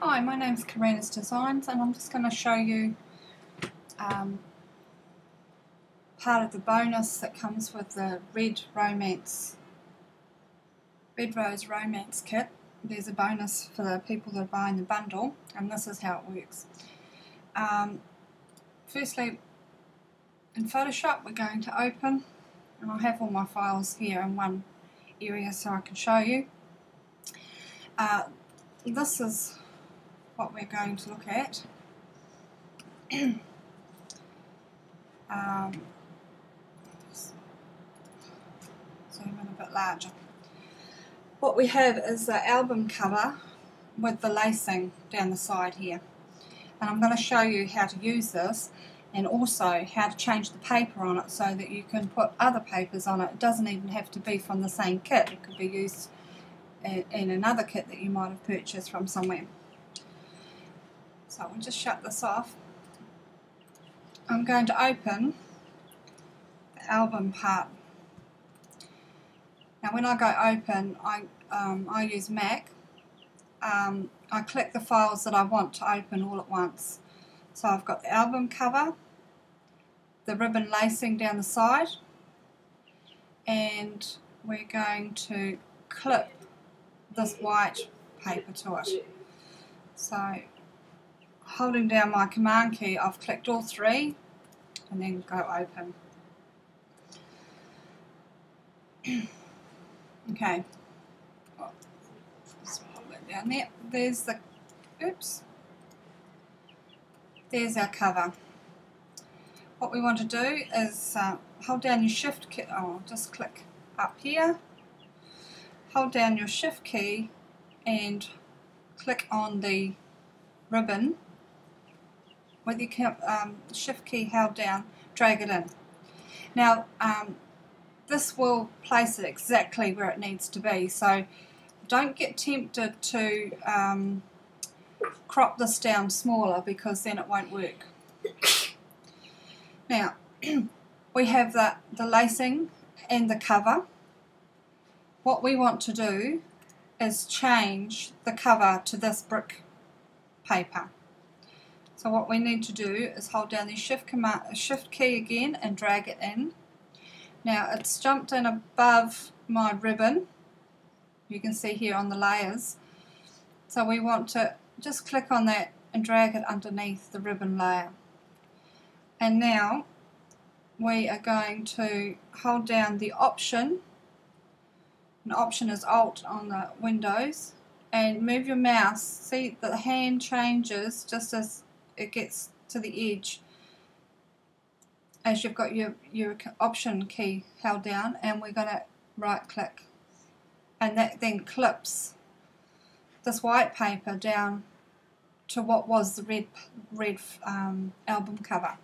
Hi, my name's Carena's Designs, and I'm just going to show you part of the bonus that comes with the Red Rose Romance kit. There's a bonus for the people that are buying the bundle, and this is how it works. Firstly, in Photoshop we're going to open, and I'll have all my files here in one area so I can show you. This is what we're going to look at. Zoom in a bit larger. What we have is the album cover with the lacing down the side here, and I'm going to show you how to use this and also how to change the paper on it so that you can put other papers on it. It doesn't even have to be from the same kit, it could be used in another kit that you might have purchased from somewhere. So we'll just shut this off. I'm going to open the album part. Now when I go open, I use Mac. I click the files that I want to open all at once. So I've got the album cover, the ribbon lacing down the side, and we're going to clip this white paper to it. So holding down my command key, I've clicked all three and then go open. Okay, just put that down there. There's our cover. What we want to do is hold down your shift key, just click up here, hold down your shift key and click on the ribbon. With your shift key held down, drag it in. Now this will place it exactly where it needs to be, so don't get tempted to crop this down smaller because then it won't work. Now we have the lacing and the cover. What we want to do is change the cover to this brick paper. So what we need to do is hold down the shift key again and drag it in. Now it's jumped in above my ribbon, you can see here on the layers, so we want to just click on that and drag it underneath the ribbon layer. And now we are going to hold down the option, and option is Alt on the Windows, and move your mouse. See that the hand changes just as it gets to the edge as you've got your option key held down, and we're going to right click, and that then clips this white paper down to what was the red album cover.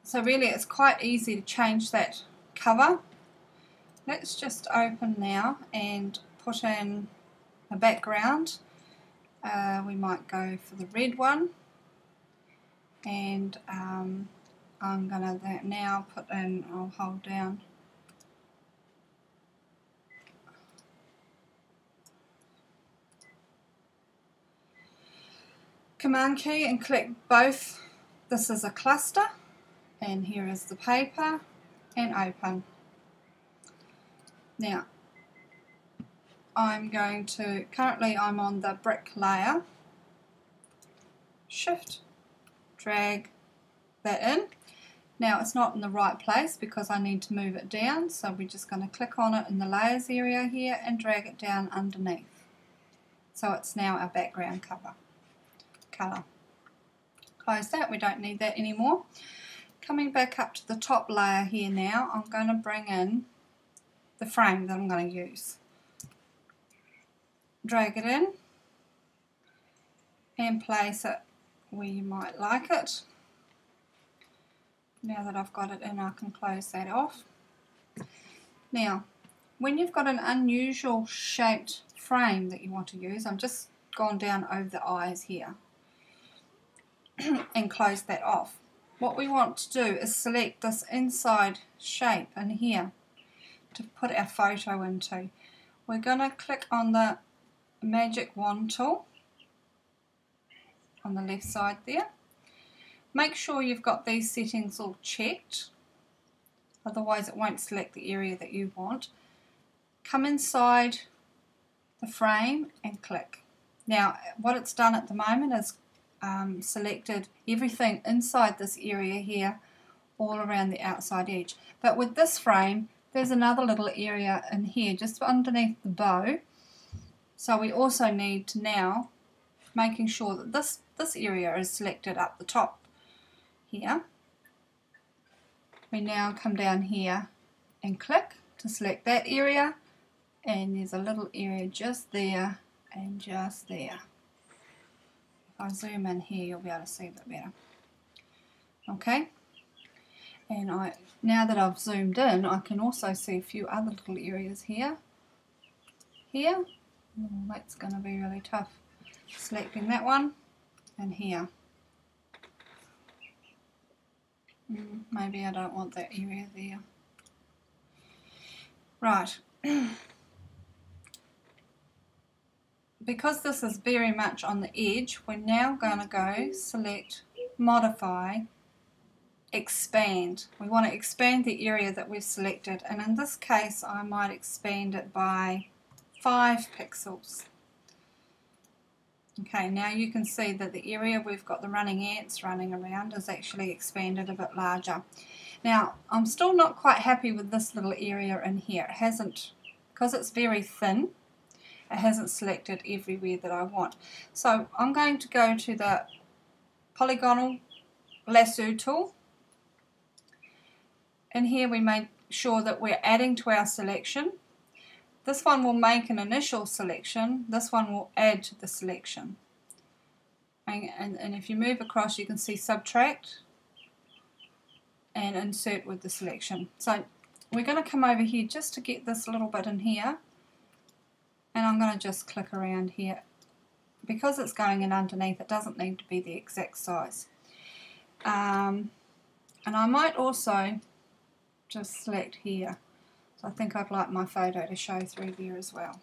So really it's quite easy to change that cover. Let's just open now and put in a background. We might go for the red one, and I'm going to now put in, I'll hold down command key and click both. This is a cluster, and here is the paper, and open. Now currently I'm on the brick layer, shift, drag that in. Now it's not in the right place because I need to move it down, so we're just going to click on it in the layers area here and drag it down underneath. So it's now our background colour. Close that, we don't need that anymore. Coming back up to the top layer here now, I'm going to bring in the frame that I'm going to use. Drag it in and place it where you might like it. Now that I've got it in, I can close that off. Now when you've got an unusual shaped frame that you want to use, I'm just gone down over the eyes here and close that off. What we want to do is select this inside shape in here to put our photo into. We're going to click on the magic wand tool on the left side there. Make sure you've got these settings all checked, otherwise it won't select the area that you want. Come inside the frame and click. Now what it's done at the moment is selected everything inside this area here all around the outside edge, but with this frame there's another little area in here just underneath the bow, so we also need to now making sure that this area is selected up the top here. We now come down here and click to select that area, and there's a little area just there and just there. If I zoom in here you'll be able to see a bit better. Okay, and now that I've zoomed in I can also see a few other little areas here. Oh, that's going to be really tough. Selecting that one and here. Maybe I don't want that area there. Right. Because this is very much on the edge, we're now going to go select modify, expand. We want to expand the area that we've selected, and in this case I might expand it by 5 pixels. Okay, now you can see that the area we've got the running ants running around is actually expanded a bit larger. Now I'm still not quite happy with this little area in here. It hasn't, because it's very thin, it hasn't selected everywhere that I want. So I'm going to go to the polygonal lasso tool, and here we make sure that we're adding to our selection. This one will make an initial selection, this one will add to the selection. And if you move across you can see subtract and insert with the selection. So we're going to come over here just to get this little bit in here, and I'm going to just click around here. Because it's going in underneath it doesn't need to be the exact size. And I might also just select here. So I think I'd like my photo to show through there as well.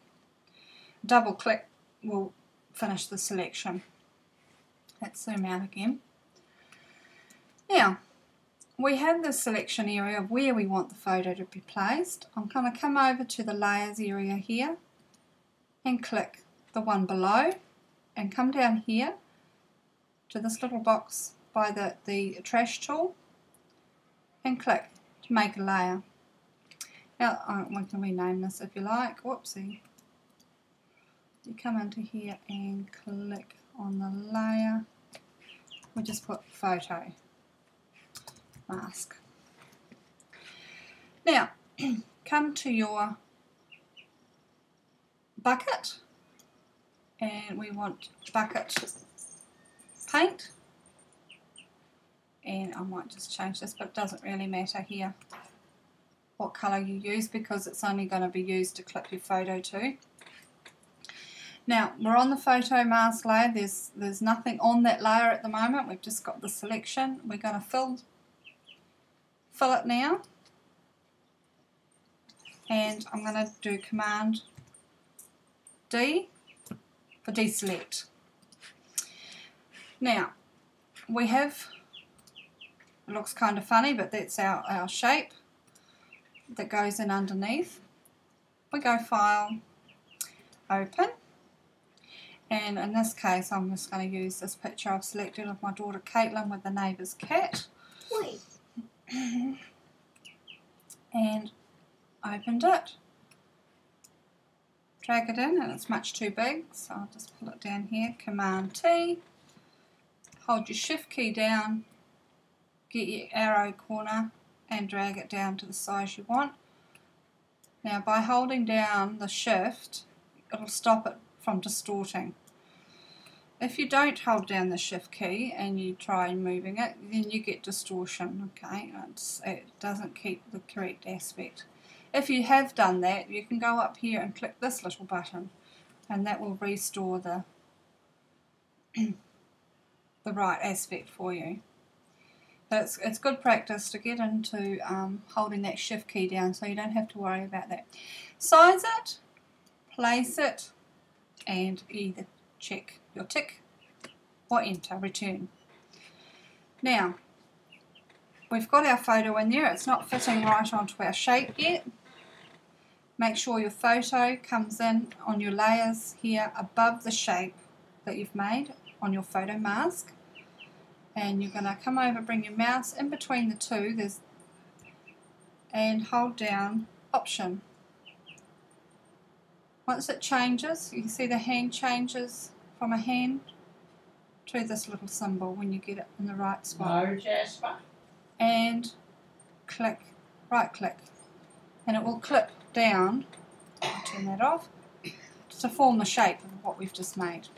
Double click will finish the selection. Let's zoom out again. Now we have the selection area of where we want the photo to be placed. I'm going to come over to the layers area here and click the one below and come down here to this little box by the trash tool and click to make a layer. Now, we can rename this if you like. Whoopsie. You come into here and click on the layer. We just put photo mask. Now, come to your bucket, and we want bucket paint. And I might just change this, but it doesn't really matter here what colour you use because it's only going to be used to clip your photo to. Now we're on the photo mask layer. There's nothing on that layer at the moment. We've just got the selection. We're going to fill it now, and I'm going to do Command D for deselect. Now we have, it looks kind of funny, but that's our shape that goes in underneath. We go File, Open, and in this case I'm just going to use this picture I've selected of my daughter Caitlin with the neighbour's cat. Wait. And opened it. Drag it in, and it's much too big, so I'll just pull it down here. Command T, hold your Shift key down, get your arrow corner and drag it down to the size you want. Now by holding down the Shift, it'll stop it from distorting. If you don't hold down the Shift key and you try moving it, then you get distortion. Okay, it doesn't keep the correct aspect. If you have done that, you can go up here and click this little button, and that will restore the the right aspect for you. But it's good practice to get into holding that Shift key down, so you don't have to worry about that. Size it, place it, and either check your tick or enter return. Now we've got our photo in there. It's not fitting right onto our shape yet. Make sure your photo comes in on your layers here above the shape that you've made on your photo mask. And you're going to come over, bring your mouse in between the two, and hold down Option. Once it changes, you can see the hand changes from a hand to this little symbol when you get it in the right spot. No, Jasper. And click, right click, and it will clip down. I'll turn that off to form the shape of what we've just made.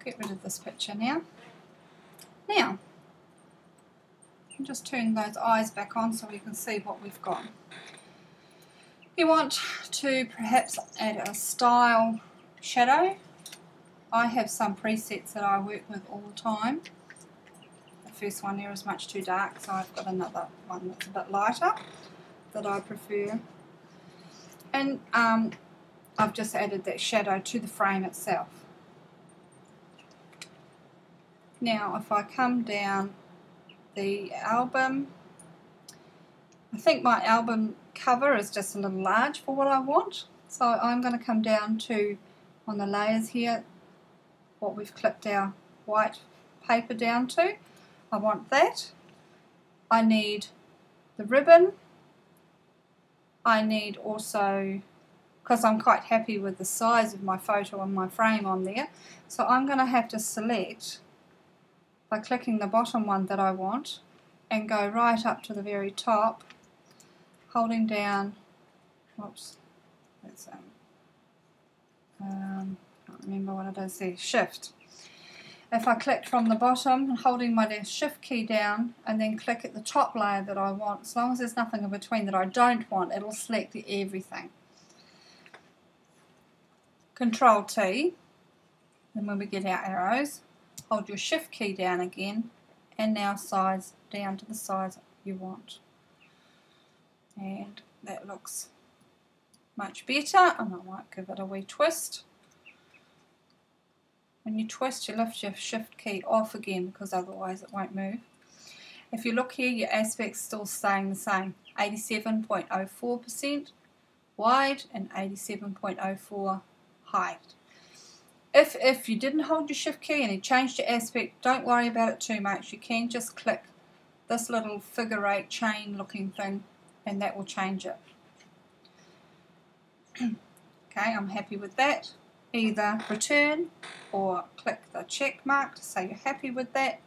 Get rid of this picture now. Now, I'll just turn those eyes back on so we can see what we've got. You want to perhaps add a style shadow. I have some presets that I work with all the time. The first one there is much too dark, so I've got another one that's a bit lighter that I prefer. And I've just added that shadow to the frame itself. Now if I come down the album, I think my album cover is just a little large for what I want, so I'm going to come down to, on the layers here, what we've clipped our white paper down to. I want that. I need the ribbon. I need also, because I'm quite happy with the size of my photo and my frame on there, so I'm going to have to select by clicking the bottom one that I want and go right up to the very top, holding down, oops, that's can't remember what it is there, Shift. If I click from the bottom and holding my Shift key down and then click at the top layer that I want, as long as there's nothing in between that I don't want, it'll select everything. Control T, and when we get our arrows, hold your Shift key down again and now size down to the size you want. And that looks much better, and I might give it a wee twist. When you twist, you lift your Shift key off again because otherwise it won't move. If you look here, your aspect's still staying the same, 87.04% wide and 87.04 height. If you didn't hold your Shift key and you changed your aspect, don't worry about it too much. You can just click this little figure 8 chain looking thing and that will change it. Okay, I'm happy with that. Either return or click the check mark to say you're happy with that,